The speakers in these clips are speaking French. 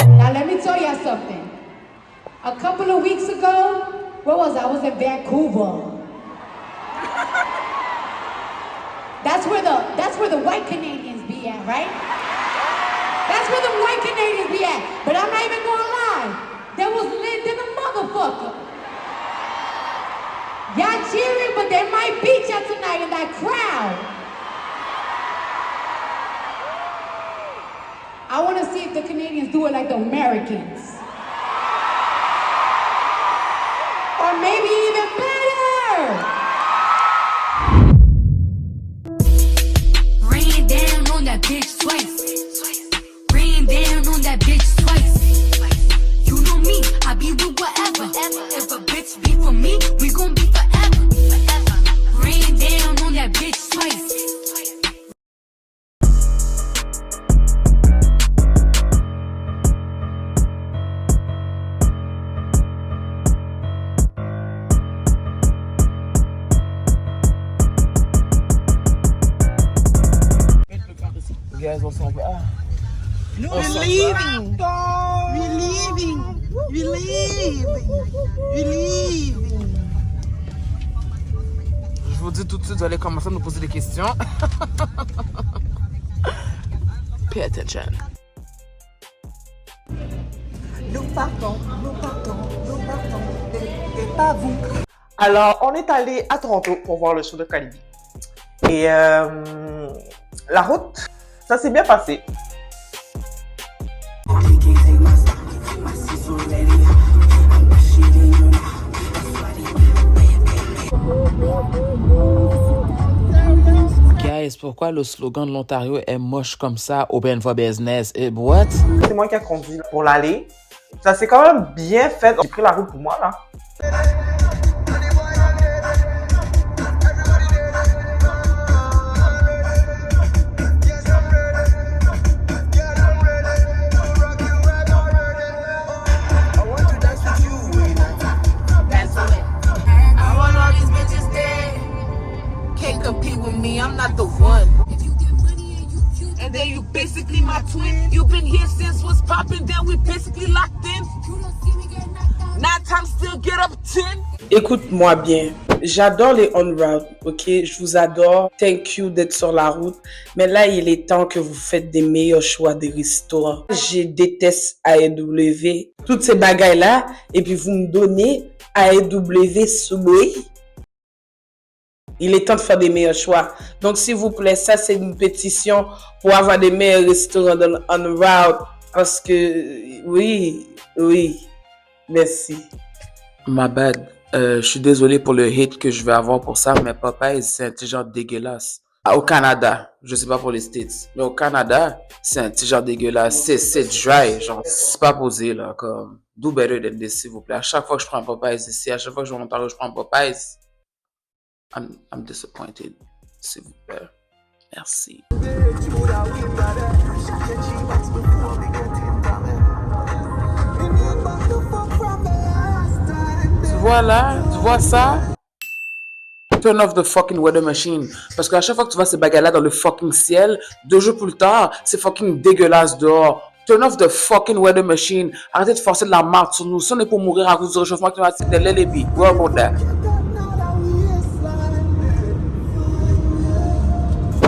Now let me tell you something. A couple of weeks ago, where was I? I was in Vancouver. That's where the white Canadians be at, right? That's where the white Canadians be at. But I'm not even gonna lie. There was lit than a motherfucker. Y'all cheering, but they might beat y'all tonight in that crowd. I want to see if the Canadians do it like the Americans. Or maybe even better. Rain down on that bitch twice. Rain down on that bitch twice. You know me, I be with whatever. If a bitch be for me, we gon' be forever. Rain down on that bitch twice. You guys want some? No, we're leaving. We're leaving. We're leaving. We're leaving. Je vous dis tout de suite, vous allez commencer à nous poser des questions. Pay attention. Nous partons, nous partons, nous partons. Et pas vous. Alors, on est allé à Toronto pour voir le show de Cardi B. Et la route, ça s'est bien passé. Guys, pourquoi le slogan de l'Ontario est moche comme ça? Open for business. What? C'est moi qui ai conduit pour l'aller. Ça s'est quand même bien fait. J'ai pris la route pour moi, là. Compete with me, I'm not the one. And then you basically my twin. You've been here since what's popping, then we basically locked in. 9 times still get up 10. Écoute-moi bien. J'adore les on-route, ok? Je vous adore. Thank you d'être sur la route. Mais là, il est temps que vous faites des meilleurs choix des restaurants. Je déteste AEW. Toutes ces bagailles-là. Et puis, vous me donnez AEW Subway. Il est temps de faire des meilleurs choix. Donc, s'il vous plaît, ça, c'est une pétition pour avoir des meilleurs restaurants on route. Parce que, oui, merci. My bad. Je suis désolé pour le hate que je vais avoir pour ça, mais Popeyes, c'est un petit genre dégueulasse. Au Canada, je sais pas pour les States, mais au Canada, c'est un petit genre dégueulasse. C'est dry, genre, c'est pas posé, là, comme, do better than this, s'il vous plaît. À chaque fois que je prends un Popeyes ici, à chaque fois que je vais en Ontario, je prends un Popeyes. I'm disappointed, s'il vous plaît. Merci. Tu vois là? Tu vois ça? Turn off the fucking weather machine. Parce qu'à chaque fois que tu vois ces bagarres-là dans le fucking ciel, 2 jours plus tard, c'est fucking dégueulasse dehors. Turn off the fucking weather machine. Arrêtez de forcer de la marde sur nous. Si on est pour mourir à cause du réchauffement climatique, then let it be. We're about that.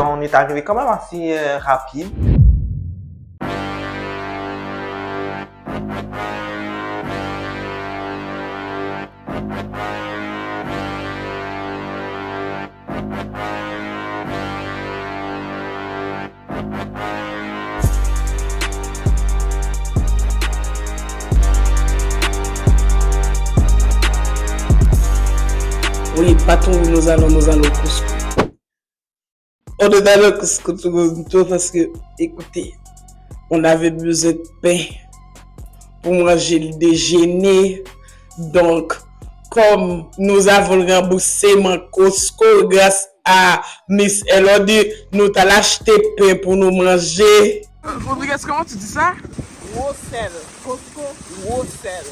On est arrivé quand même assez rapide. Oui, patron, nous allons Cusco. On est allé au Cusco Toronto parce que, écoutez, on avait besoin de pain pour manger le déjeuner. Donc, comme nous avons remboursé mon Cusco grâce à Miss Elodie, nous allons acheter pain pour nous manger. Rodriguez, comment tu dis ça? Wholesale. Costco Wholesale.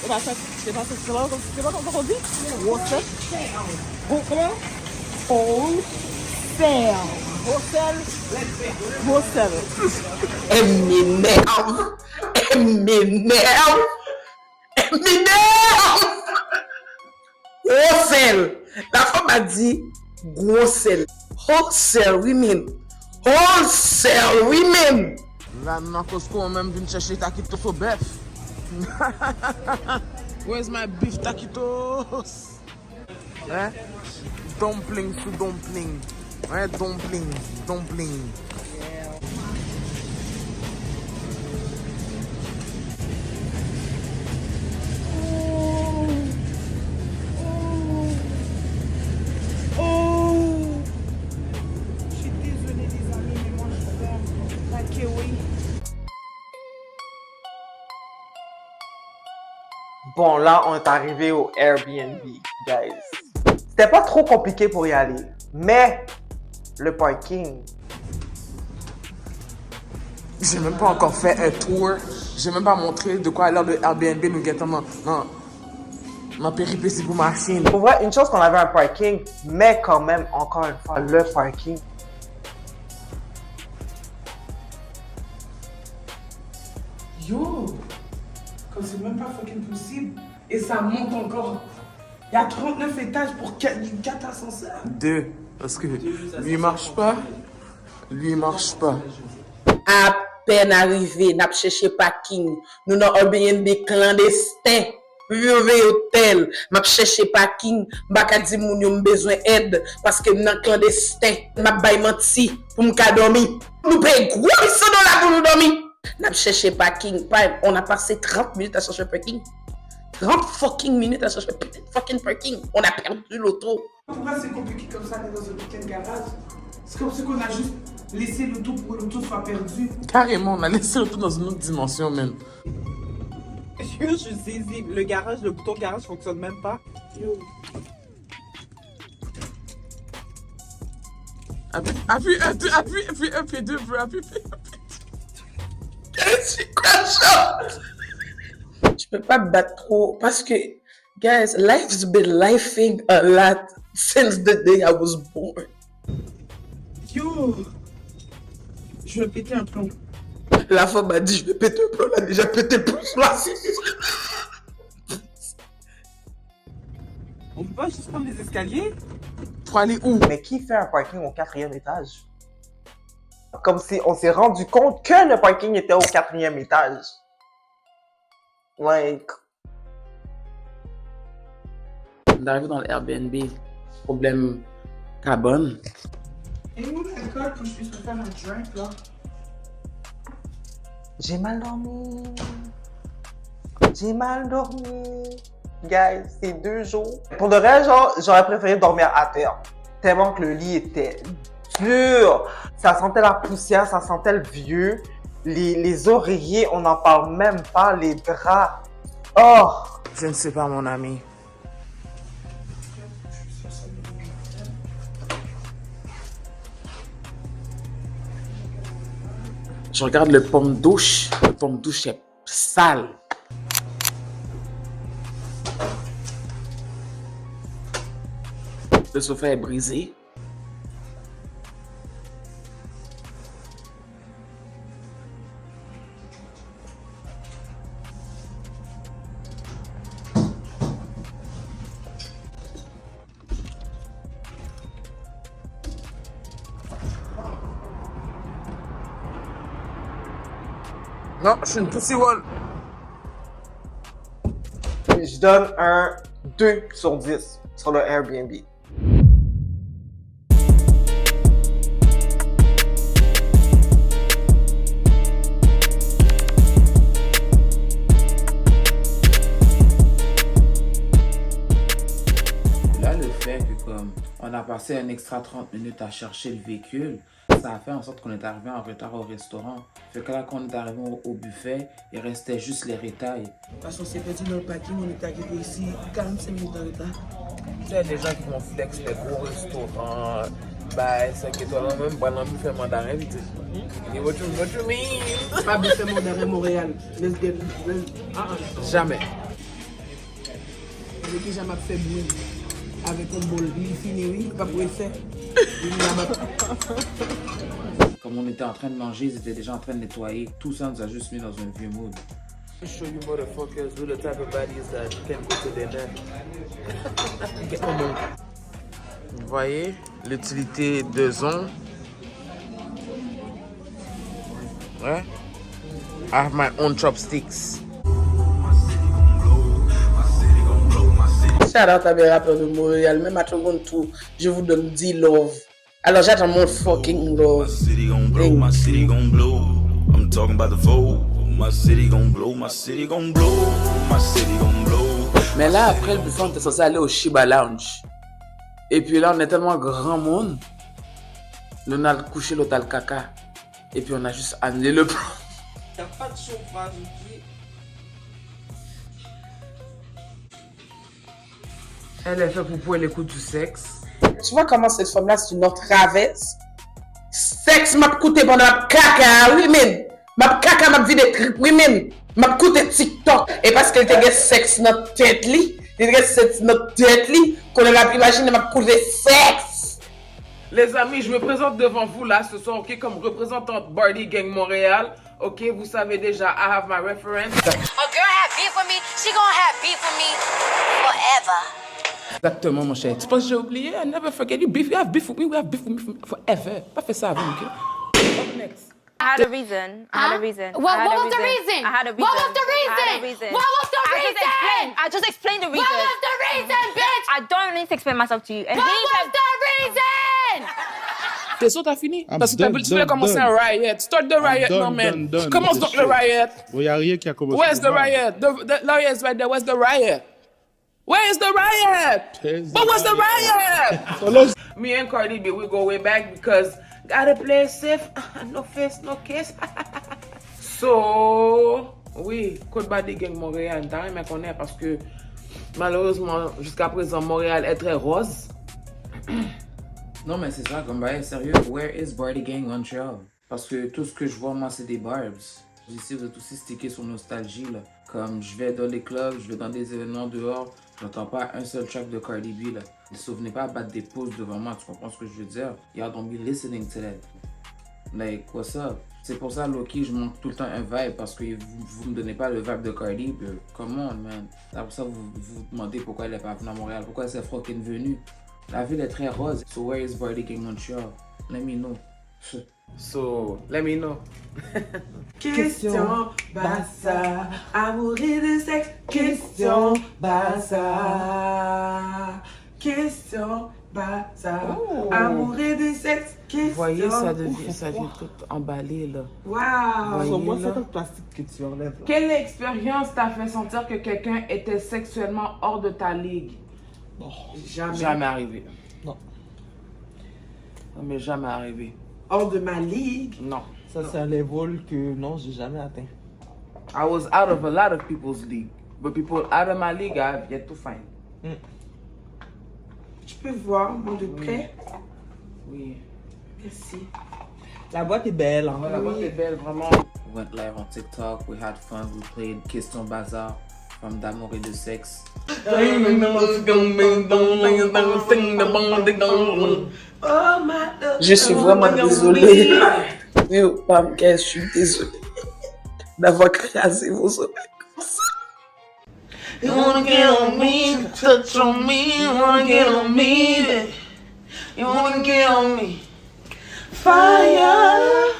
C'est pas comment on dit? Wholesale. Comment? Wholesale. Gros sel, gros sel. Elle m'énerve. Elle m'énerve. Elle m'énerve. Gros sel. La femme a dit gros sel. Wholesale women. Wholesale women. Là, dans Costco, on même venu chercher taquitos au bœuf. Where's my beef taquitos? Hein? Dumpling sous dumpling. Ouais, dumpling, dumpling. Bon, là, on est arrivé au Airbnb, guys. C'était pas trop compliqué pour y aller, mais le parking. J'ai même pas encore fait un tour. J'ai même pas montré de quoi a l'air le Airbnb nous guettons ma péripétie pour machine. Pour vrai, une chose qu'on avait un parking, mais quand même, encore une fois, le parking. Yo, comme c'est même pas fucking possible. Et ça monte encore. Il y a 39 étages pour 4 ascenseurs. 2. Parce que lui marche pas. Lui marche pas. À peine arrivé, n'a pas cherché parking. Nous n'avons Airbnb clandestin. Privé hôtel. M'a cherché parking. M'a dit moun yo besoin d'aide parce que nous clandestin. M'a bay menti pour me dormir. Nous payons gros $100 pour nous dormir. N'a cherché parking. On a passé 30 minutes à chercher parking. 30 fucking minutes à chercher fucking parking. On a perdu l'auto. Pourquoi c'est compliqué comme ça dans un week-end garage? C'est comme si on a juste laissé l'auto pour que l'auto soit perdu. Carrément, on a laissé l'auto dans une autre dimension, même. Je suis saisi. Le garage, le bouton garage fonctionne même pas. Appuie 1, 2, appuie 2, bro. Appuie. C'est quoi ça? Je peux pas me battre trop parce que, guys, life's been lifing a lot since the day I was born. Yo, je vais péter un plomb. La femme m'a dit je vais péter un plomb, elle a déjà pété plus là. On peut pas juste prendre les escaliers? Pour aller où? Mais qui fait un parking au 4e étage? Comme si on s'est rendu compte que le parking était au 4e étage. Like. On est arrivé dans l'Airbnb. Problème carbone. Et où l'alcool pour que je puisse me faire un drink là? J'ai mal dormi. J'ai mal dormi. Guys, c'est 2 jours. Pour de vrai, genre, j'aurais préféré dormir à terre. Tellement que le lit était dur. Ça sentait la poussière, ça sentait le vieux. Les oreillers, on n'en parle même pas. Les draps. Oh! Je ne sais pas, mon ami. Je regarde le pomme douche. Le pomme douche est sale. Le sofa est brisé. Non, je suis une pussy wall. Je donne un 2 sur 10 sur le Airbnb. Là, le fait que comme on a passé un extra 30 minutes à chercher le véhicule, ça a fait en sorte qu'on est arrivé en retard au restaurant. Fait que là, quand on est arrivé au buffet, il restait juste les retails. Parce qu'on s'est perdu dans le parking, on est arrivé ici 45 minutes en retard. Tu sais, des gens qui vont flex les gros restaurants. Bah, 5 étoiles, même, pas non plus fait mandarin, vite. What you mean? Pas buffet mandarin Montréal. Let's get. Jamais. Avec qui jamais fait bruit. Avec un bol, il finit, oui, pas pour faire. Comme on était en train de manger, ils étaient déjà en train de nettoyer. Tout ça nous a juste mis dans un vieux mood. Let me show you motherfuckers who the type of bodies that can go to their neck. Vous voyez l'utilité de Zon. Ouais. I have my own chopsticks. Shout out à mes rappeurs de Montréal, même à tout le monde tout, je vous donne 10 love. Alors j'attends mon fucking love. My city gon' blow, my city gon' blow. I'm talking about the vote. My city gon' blow, my city gon' blow, my city gon' blow. Mais là, après le buffet, on était censé aller au Shiba Lounge. Et puis là, on est tellement grand monde. L'on a couché, l'autre a le caca. Et puis on a juste annulé le plan. Y'a pas de chauffage, ok? Elle est faite pour pouvoir les coups du sexe. Tu vois comment cette femme-là, c'est une autre traverse? Sexe m'a coûté pendant ma caca, oui, men. Ma caca m'a vu des trucs, oui, men. M'a coûté TikTok. Et parce qu'elle était sexe dans notre tête, li. Elle était sexe dans notre tête, li. Qu'on a pu imaginer, m'a coûté sexe. Les amis, je me présente devant vous là ce soir, ok, comme représentante Bardi Gang Montréal. Ok, vous savez déjà, I have my reference. A girl have beef with me, she gonna have beef with me forever. Exactement, mon cher. Tu penses que j'ai oublié? I never forget you. Beef, you have beef with me, we have beef with me forever. Pas fait ça avant, ok? Up next. I had a reason. I had a reason. What I had was a the reason? I had a reason. What was the I had a reason? reason. What was the reason? I just explained the reason. What was the reason, bitch? I don't need to explain myself to you. And What he was said, the reason? T'es sûr, t'as fini? I'm Parce que done, tu voulais done, commencer done. un riot. Start the riot, done, no man. done, Commence c'est donc le chaud. riot. Il n'y a rien qui a commencé. Where's the riot? The lawyer is right there. Where's the riot? Where is the riot? Where's But the what's the riot? Me and Cardi B, we go way back because gotta play safe. No face, no kiss. So, oui, Code Bardi Gang Montréal. T'as rien à connaître parce que malheureusement, jusqu'à présent, Montréal est très rose. Non, mais c'est ça, comme bah, sérieux, where is Bardi Gang Montreal? Parce que tout ce que je vois, moi, c'est des barbs. Ici, vous êtes aussi stické sur nostalgie, là. Comme je vais dans les clubs, je vais dans des événements dehors, j'entends pas un seul track de Cardi B, là. Ne souvenez pas à battre des pauses devant moi, tu comprends ce que je veux dire? Y'all don't be listening to that. Like, what's up? C'est pour ça, Loki, je monte tout le temps un vibe, parce que vous me donnez pas le vibe de Cardi B. Come on, man. C'est pour ça que vous vous demandez pourquoi elle est pas venue à Montréal, pourquoi elle s'est fucking venue. La ville est très rose. So where is Bardi Gang Montreal? Let me know. So, let me know. Question Bassa, amour et de sexe. Question Bassa. Question Bassa, amour et de sexe. Question. Vous voyez, ça vient tout emballé, là. Waouh! Voyez, Moi, là. c'est le plastique que tu enlèves. Là. Quelle expérience t'a fait sentir que quelqu'un était sexuellement hors de ta ligue? Jamais. Jamais arrivé. Non. Non, mais jamais arrivé. Hors de ma ligue. Non. Ça, c'est un level que non, j'ai jamais atteint. I was out of a lot of people's league. But people out of my league, I have yet to find. Tu peux voir, moi, de près. Oui. Merci. La boîte est belle. Hein? La boîte est belle, vraiment. We went live on TikTok, we had fun, we played Question Bazar from d'amour et de sexe. Je suis vraiment désolée. Yo, Pam, je suis désolée d'avoir crasé vos oreilles. You wanna get on me, touch on me, you wanna get on me, you wanna get on me. Fire,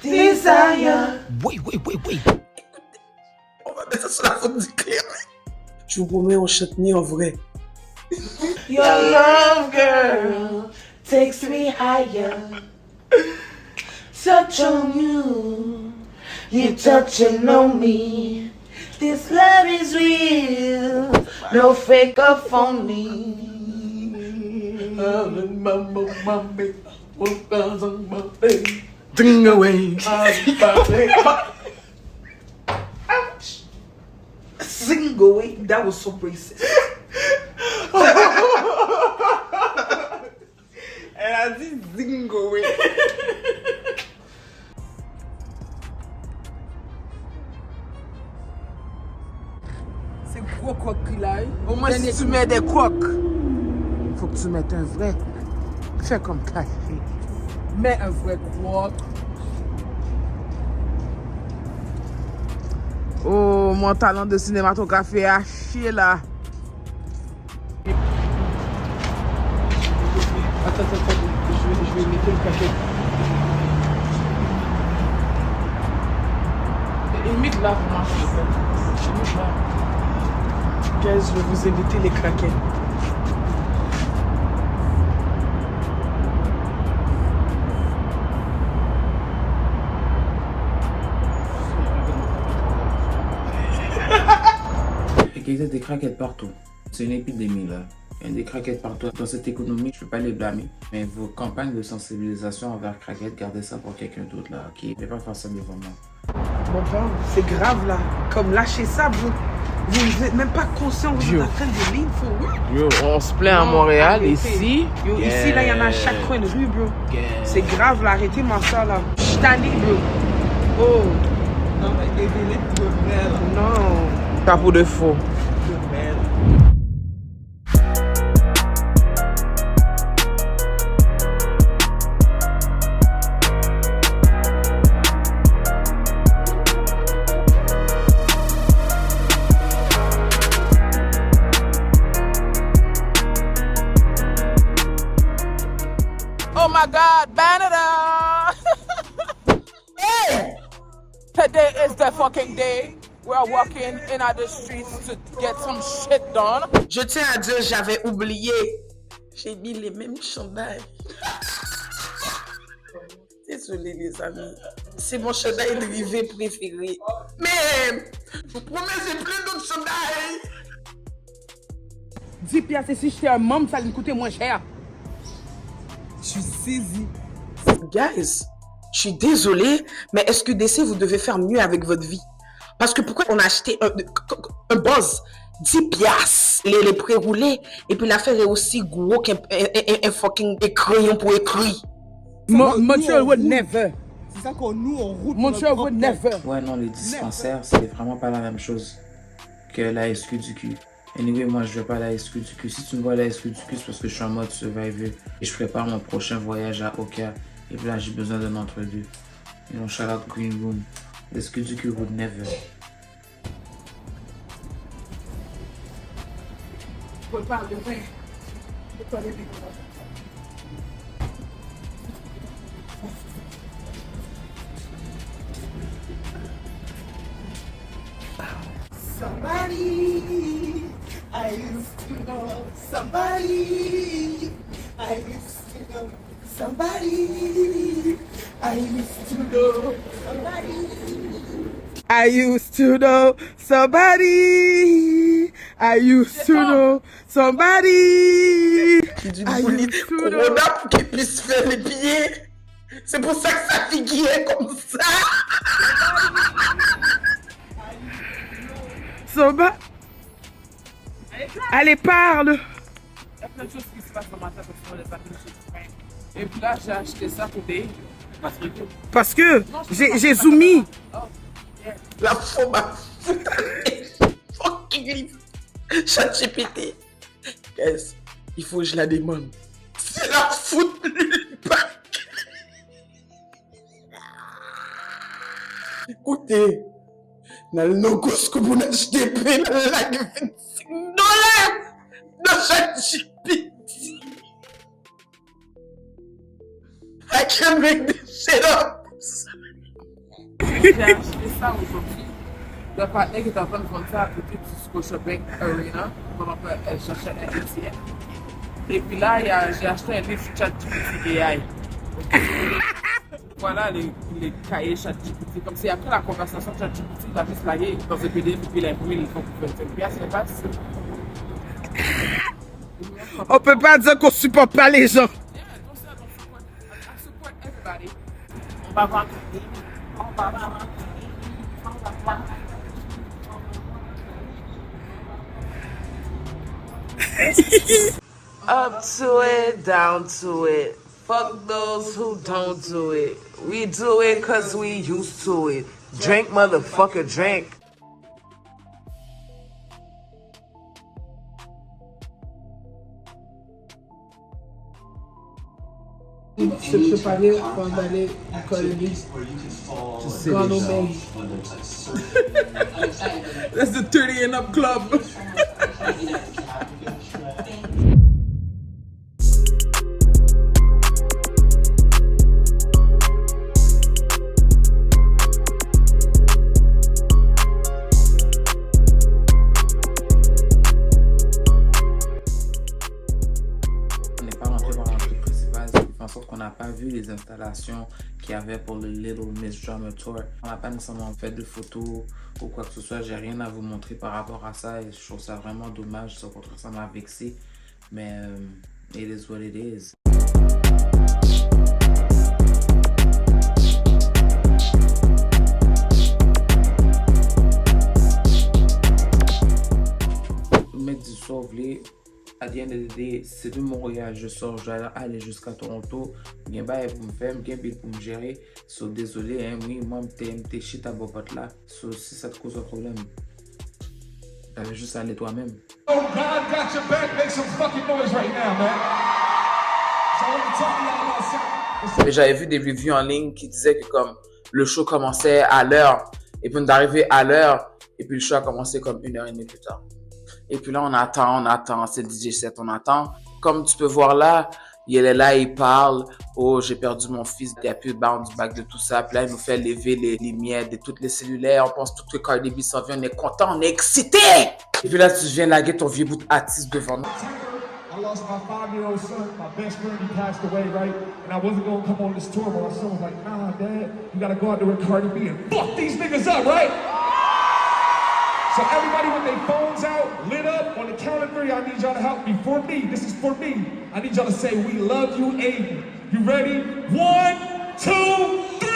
desire. Wait. On va mettre ça sur la faute du clair. Je vous promets, on chante ni en vrai. Your love, girl, takes me higher. Touch on you, you touching on me. This love is real, no fake or phony. Ding away. Sing away, that was so racist. Elle a dit zing away. C'est gros crocs qu'il a eu. Au moins, si tu mets des crocs, faut que tu mettes un vrai. Fais comme claquer. Mets un vrai gros. Oh, mon talent de cinématographie a chier là. Attends, je vais mettre le craquet. Imite là, vous marchez. Imite là. Guys, je vais vous éviter les craquets. Il y a des craquettes partout. C'est une épidémie là. Il y a des craquettes partout. Dans cette économie, je ne peux pas les blâmer. Mais vos campagnes de sensibilisation envers craquettes, gardez ça pour quelqu'un d'autre là. Qui ne va pas faire ça devant moi. Mon frère, c'est grave là. Comme lâchez ça, bro. Vous n'êtes même pas conscient, vous êtes en train de lean for Yo, on se plaint à Montréal, arrêtez. ici. Yo, ici, là, il y en a à chaque coin de rue, bro. C'est grave là, arrêtez-moi ça là. Je suis tanné, bro. Oh. Non, mais des délais de merde. Non. Capot de faux. De merde. Oh my God, Canada! Today is the fucking day. We're walking in the streets to get some shit done. Je tiens à dire, j'avais oublié. J'ai mis les mêmes chandails. Désolé les amis. C'est mon chandail rivé préféré. Mais, je vous promets, j'ai plein d'autres chandails. 10 piastres, et si j'étais un membre, ça allait me coûter moins cher. Je suis saisi. Guys, je suis désolée, mais SQDC, vous devez faire mieux avec votre vie. Parce que pourquoi on a acheté un buzz 10 piastres, les pré-roulés, et puis l'affaire est aussi gros qu'un fucking crayon pour écrire. Montreal would never. C'est ça qu'on nous en route. Montreal would never. Ouais, non, les dispensaires, c'est vraiment pas la même chose que la SQ du Q. Anyway, moi, je vais pas à la SQ du Q. Si tu me vois à la SQ du Q, c'est parce que je suis en mode survival et je prépare mon prochain voyage à Oka. Et puis là, j'ai besoin d'une entrevue. You know, shout out Green Room. The SQ du Q would never. Somebody, I used to know somebody. I used to know somebody. I used to know somebody. I used to know somebody. I used to know somebody. J'ai dû I voler used to know. Corona pour qu'il puisse faire les billets. C'est pour ça que ça figurait comme ça. Somebody. Allez, parle. Il y a plein de choses qui se passent dans ma tête parce qu'on les a fait. Et puis là, j'ai acheté ça pour des. Parce que j'ai zoomé. La femme a foutu fucking ChatGPT. Guys, il faut que je la demande. C'est la faute du pack. Écoutez, dans le no-cost que vous achetez, dans la $25 dans ChatGPT. I can make this shit up. J'ai acheté ça aujourd'hui. Le partenaire qui est en train de vendre ça à côté du Scotiabank Arena, pendant qu'elle cherchait un ATM. Et puis là, j'ai acheté un livre ChatGPT AI. Voilà les cahiers ChatGPT. Comme si après la conversation ChatGPT, il a pu se flaguer dans un PDF et puis l'imprimer, il faut que c'est pas ça. On peut pas dire qu'on supporte pas les gens. On va voir. Up to it, down to it. Fuck those who don't do it. We do it cause we used to it. Drink, motherfucker, drink. Se préparer pour aller à Cardi Grand Omega. That's the 30 and up club. On n'est pas rentré dans le truc principal, ce qui fait en sorte qu'on n'a pas vu les installations qu'il y avait pour le Little Miss Drama Tour. On n'a pas nécessairement fait de photos ou quoi que ce soit. J'ai rien à vous montrer par rapport à ça et je trouve ça vraiment dommage. Au contraire, ça m'a vexé. Mais it is what it is. Mettre du sauve-les. À the end of the day, c'est de Montréal, je sors, je vais aller jusqu'à Toronto. Bien bah pour me faire, bien pour me gérer. So désolé, hein, oui, moi m'te shit à bopote là. So si ça te cause un problème, t'avais juste à aller toi-même. Oh, God got your back, make some fucking noise right now, man. So I want to talk to y'all about something. Mais j'avais vu des reviews en ligne qui disaient que comme le show commençait à l'heure, et puis on est arrivé à l'heure, et puis le show a commencé comme 1h30 plus tard. Et puis là, on attend, c'est le DJ set, on attend. Comme tu peux voir là, il est là, il parle. Oh, j'ai perdu mon fils, il n'y a plus de bounce back de tout ça. Puis là, il nous fait lever les miettes de toutes les cellulaires. On pense tout que Cardi B s'en vient, on est content, on est excité. Et puis là, tu viens laguer ton vieux bout d'artiste devant nous. I lost my 5-year-old son, my best friend, he passed away, right? And I wasn't gonna come on this tour, but my son was like, nah, Dad, you gotta go out there with Cardi B and fuck these niggas up, right? So everybody with their phones out, lit up, on the count of 3, I need y'all to help me. For me, this is for me. I need y'all to say, we love you, Aiden. You ready? 1, 2, 3!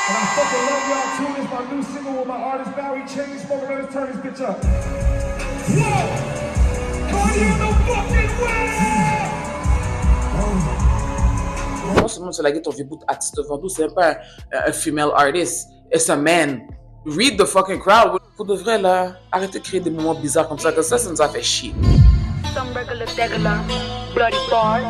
And I fucking love y'all too. This is my new single with my artist Barry Chainsmoker. Let's turn this bitch up. Whoa! Cardi in the fucking way! Non seulement tu laguer ton vieux bout d'artiste devant nous, c'est même pas un female artist, it's a man. Read the fucking crowd. Pour de vrai là, arrêtez de créer des moments bizarres comme ça, que ça nous a fait chier. Some regular degular, bloody bar.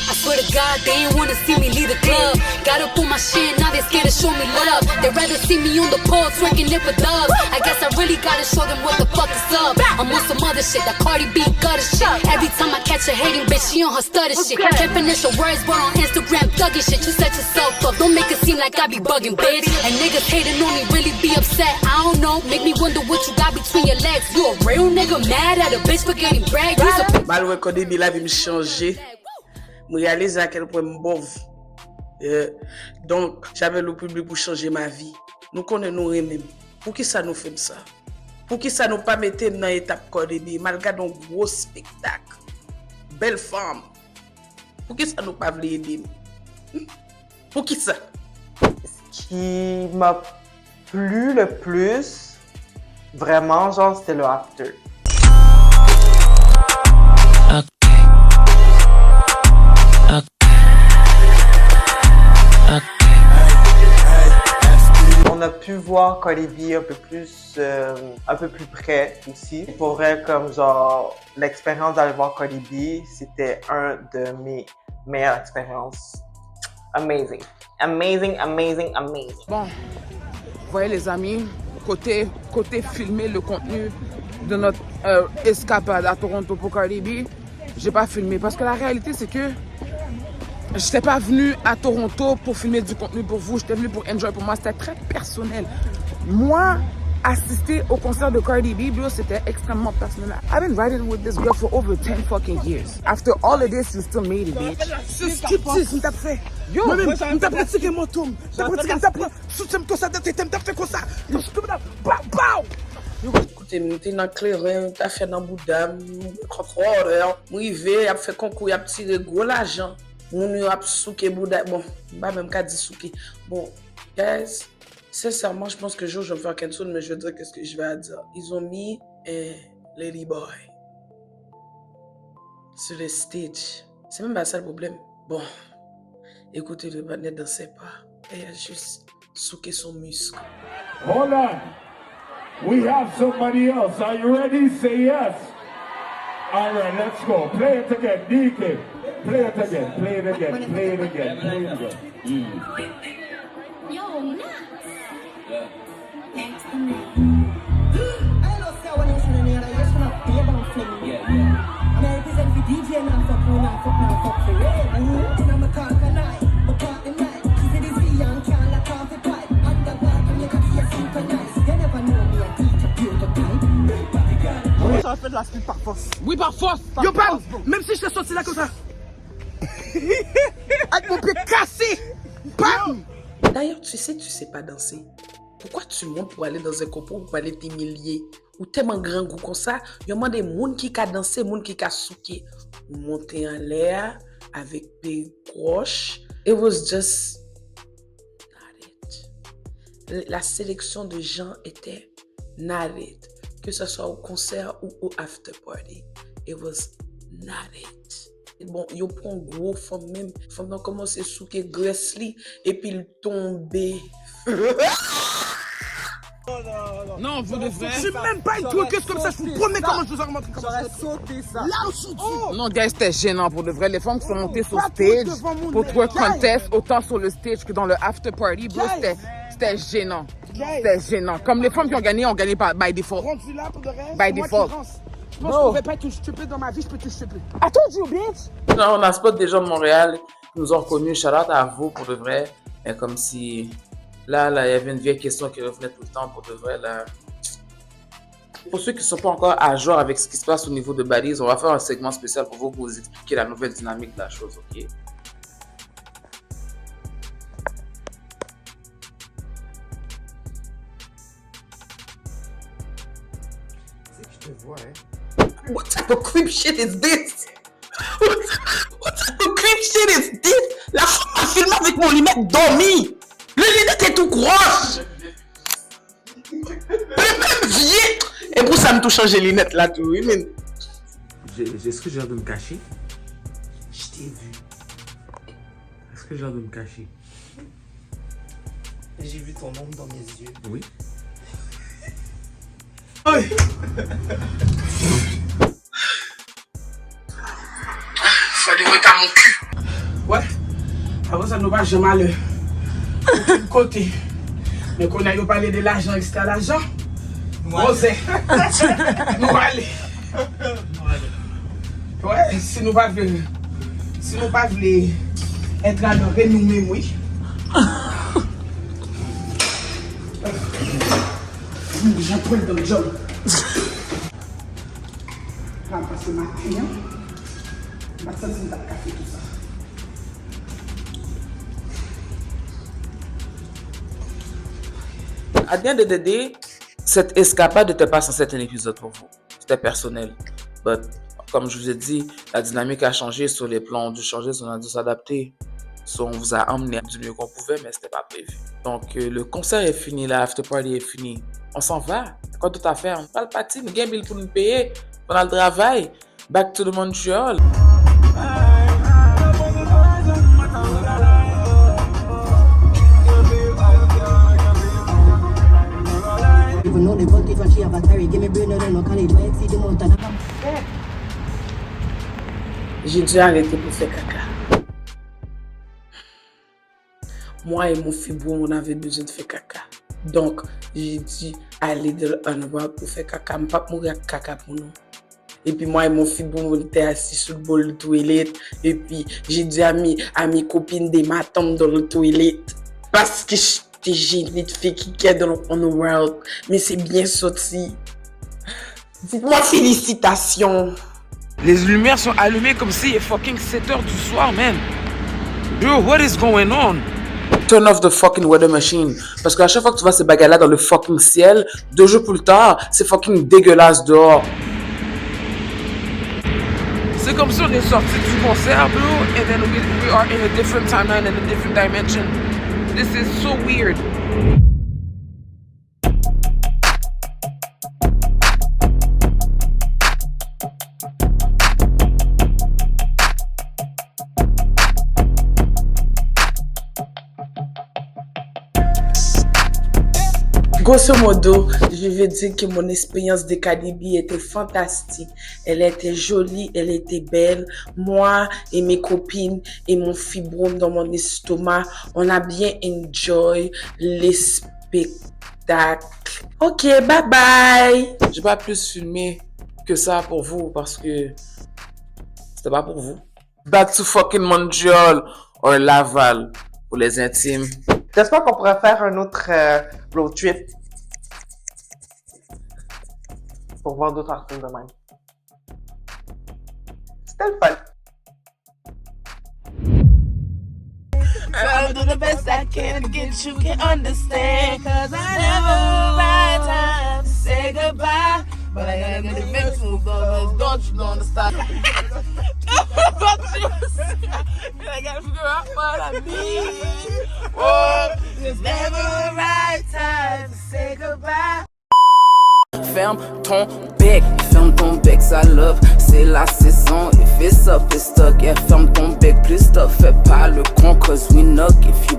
I swear to God, they ain't wanna see me leave the club. Got up on my shit, now they scared to show me love. They rather see me on the pole, twerking it for dubs. I guess I really gotta show them what the fuck is up. I'm on some other shit, that Cardi B gutter shit. Every time I catch a hating bitch, she on her stutter shit. Can't finish her words, but on Instagram, thugging shit. You set yourself up, don't make it seem like I be bugging, bitch. And niggas hating on me, really be upset. I don't know, make me wonder what you got between your legs. You a real nigga mad at a bitch for getting bragged? Malgré que Cardi B la vie me changer. Je réalise à quel point je suis bon. Donc, j'avais le public pour changer ma vie. Nous connaissons nous-mêmes. Pour qui ça nous fait ça? Pour qui ça nous pas mettre dans l'étape Cardi B, malgré un gros spectacle? Belle femme. Pour qui ça nous pas voulu aider? Pour qui ça? Ce qui m'a plu le plus, vraiment, genre, c'était le after. On a pu voir Cardi B un peu plus près aussi. Pour vrai, comme genre, l'expérience d'aller voir Cardi B, c'était un de mes meilleures expériences. Amazing. Amazing, amazing, amazing. Bon, vous voyez les amis, côté filmer le contenu de notre escapade à Toronto pour Cardi B, j'ai pas filmé parce que la réalité c'est que j'étais pas venu à Toronto pour filmer du contenu pour vous, j'étais venu pour enjoy. Pour moi, c'était très personnel. Moi, assister au concert de Cardi B, bro, c'était extrêmement personnel. I've been riding with this girl for over 10 fucking years. After all of this, you still made it, bitch. C'est striptease, m't'a fait. Yo, m't'a pratiqué mon tour. M't'a pratiqué, m't'a pris. Soutien comme ça, m't'a fait comme ça. Écoutez, m'étais dans le clairin, m't'a fait dans Bouddha, contrôle, m'rivé, y'a fait concours, y'a tiré gros l'argent. Moun yo ap souke Bouddha, bon, pas même qu'à dire souke. Bon, guys, sincèrement, je pense que je vais faire quelque chose, mais je vais dire qu'est-ce que je vais dire. Ils ont mis un Lady Boy sur le stage. C'est même pas ça le problème. Bon, écoutez, le bas ne dansait pas. Elle a juste souke son muscle. Hold on. We have somebody else. Are you ready? Say yes. All right, let's go. Play it again, DK. Play it again, play it again, play it again, play it again. Yo, nuts. Thanks to me. Ça fait de la suite par force. Oui, par force. Yo, Pam, même si je t'ai sorti là comme ça. Avec mon pied cassé. Bam. D'ailleurs, tu sais pas danser. Pourquoi tu montes pour aller dans un concours pour aller t'humilier? Ou tellement grand goût comme ça, il y a des gens qui ont dansé, des gens qui ont souqué. Ou monter en l'air avec des croches. It was just not it. La sélection de gens était not it. Que ce soit au concert ou au after party. It was not it. Et bon, yo prend gros femme même. Femme nan commence à souquer Gresly et puis il tombe. Non, vous devrez. C'est même pas une truqueuse comme ça. Je vous promets comment je vous ai remontré comment ça. J'aurais sauté ça. Là aussi. Non, gars, c'était gênant pour de vrai. Les femmes qui sont montées sur stage pour twerk contest, autant sur le stage que dans le after party, bro, c'était gênant. C'était gênant. Comme les femmes qui ont gagné by default. Rendu là pour de reste. By default. Je pense que je vais pas être stupide dans ma vie, je peux être stupide. I told you, bitch. Non, on a spot des gens de Montréal qui nous ont reconnus. Shout out à vous pour de vrai. Mais comme si là, il y avait une vieille question qui revenait tout le temps pour de vrai. Là. Pour ceux qui ne sont pas encore à jour avec ce qui se passe au niveau de Baddies, on va faire un segment spécial pour vous expliquer la nouvelle dynamique de la chose, ok? What type of creep shit is this? What type of creep shit is this? La femme m'a filmé avec mon lunette dormi. Le lunette est tout croche. Le même vieil. Et pour ça, me tout changer les lunettes là tout. Est-ce que j'ai l'air de me cacher? Je t'ai vu. Est-ce que j'ai l'air de me cacher? J'ai vu ton ombre dans mes yeux. Oui. Fallait mettre à mon cul. Ouais. Avant ça, nous va jamais aller. De côté. Mais qu'on a parlé de l'argent, etc. L'argent. On sait. Nous allons aller. Ouais, si nous pas voulons être adorés nous-mêmes, oui. J'apprends dans le job. Je vais passer ma client. Je vais passer dans le café, tout ça. À the end of the day, cette escapade n'était pas censée être un épisode pour vous. C'était personnel. But, comme je vous ai dit, la dynamique a changé sur les plans, on a dû changer, on a dû s'adapter. So, on vous a emmené du mieux qu'on pouvait, mais c'était pas prévu. Donc, le concert est fini, la after party est fini. On s'en va. Quoi d'autre à faire? On parle pas de nous gagne bill pour nous payer. On a le travail. Back to the Montreal. J'ai dû arrêter pour faire caca. Moi et mon fibrome, on avait besoin de faire caca. Donc, j'ai dû aller dans l'endroit pour faire caca. Je ne peux pas mourir avec caca pour nous. Et puis moi et mon fibrome, on était assis sur le bol de toilette. Et puis, j'ai dit à mes copines de m'attendre dans le toilette. Parce que j'étais gênée de faire caca dans le world. Mais c'est bien sorti. Dites-moi félicitations. Les lumières sont allumées comme s'il est fucking 7h du soir, man. Bro, what is going on? Turn off the fucking weather machine. Parce qu'à chaque fois que tu vois ces bagarres-là dans le fucking ciel, 2 jours plus tard, c'est fucking dégueulasse dehors. C'est comme si on est sorti du concert, bro, and then we are in a different timeline and a different dimension. This is so weird. Grosso modo, je vais dire que mon expérience de Cardi B était fantastique. Elle était jolie, elle était belle. Moi et mes copines et mon fibrome dans mon estomac, on a bien enjoy les spectacles. Ok, bye bye. J'ai pas plus filmé que ça pour vous parce que c'était pas pour vous. Back to fucking Montreal or Laval pour les intimes. J'espère qu'on pourrait faire un autre road trip pour voir d'autres artistes de même. C'était le fun. I'll do the best I can to get you can understand. Cause I never right time to say goodbye. But I gotta get the mental though, don't you understand? I gotta figure out what I need. Oh, there's never a right time to say goodbye. Ferme ton bec, ça love, c'est la saison. If it's up, it's stuck, yeah, ferme ton bec, plus stuff, fais pas le con, cause we knock if you